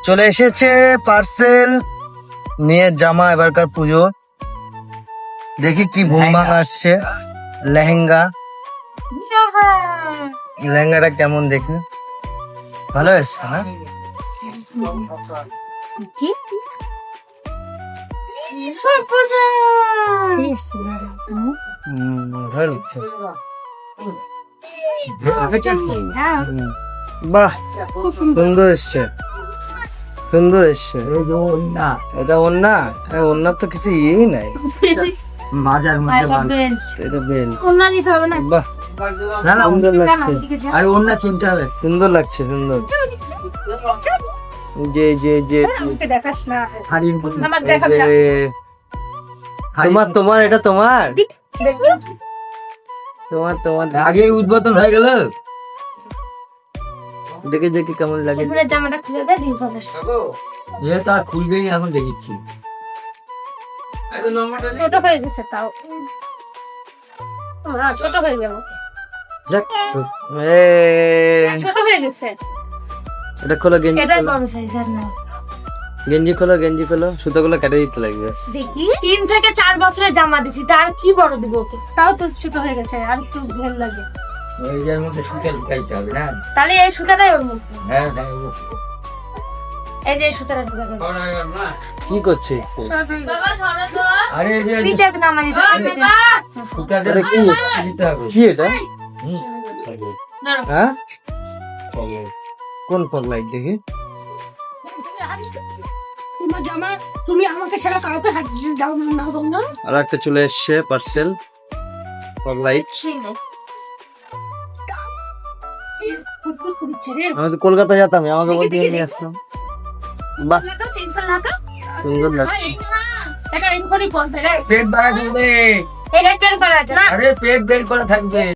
চলে এসেছে পার্সেল নিয়ে জামা, এবারকার পুজো। দেখি কি ভুমবাং আসছে। লেহেঙ্গা, লেহেঙ্গাটা কেমন দেখি? ভালো এসছে না? ভালো লাগছে। বাহ, সুন্দর এসছে, সুন্দর এসছে। এটা ওন্না, ওন্নার তো কিছু ইয়েই নাই। মাজার মধ্যে এটা বেল। বাহ, সুন্দর লাগছে। আর অন্য চিন্তা হবে, সুন্দর লাগছে, সুন্দর। যে যে যে হারিয়ে মতো। তোমার তোমার এটা তোমার তোমার তোমার আগে উদ্বোধন হয়ে গেল। দেখে দেখি কেমন লাগে। জামাটা খুলে দেয়, এ তা খুলবেই, এখন দেখেছি। ছোট হয়ে গেছে তাও। ছোট হয়ে গেল, যাক, ছোট হয়ে গেছে। এটা খোলো, গেঞ্জি এটাই খোলো, বড় সাইজ আর না। গেঞ্জি খোলো, গেঞ্জি খোলো, সুতোগুলো কেটে দিতে লাগবে। দেখি 3 থেকে 4 বছরের জামা দিছি, তার কি বড় দিব ওকে? তাও তো ছোট হয়ে গেছে, আর একটু ভাল লাগে। ওই যে মধ্যে সুতা লুকাইতে হবে না? তাহলে এই সুতাটাই ওর মধ্যে, হ্যাঁ হ্যাঁ। এই যে এই সুতাটা ঢুকে গেল। কি করছে? আরে এই যে নিচে একটা নামা দিতে হবে। সুতাটা এটা কি? দিতে হবে। কি এটা? হুম। হ্যাঁ, কোন পগলাইট দেখি? তোমার জামা তুমি আমাকে ছাড়া কাউকে হাত দাও না, দাও না। আর একটা চলে এসছে পার্সেল, পগলাইট। আমি তো কলকাতা যেতাম, আমাকে বলতে নিয়ে আসতাম। বাহ, সুন্দর লাগছে। এটা এনকোয়ারি করবে রে, পেট বাড়া থাকবে। এটা বের করা যায় না। আরে পেট বের করা থাকবে।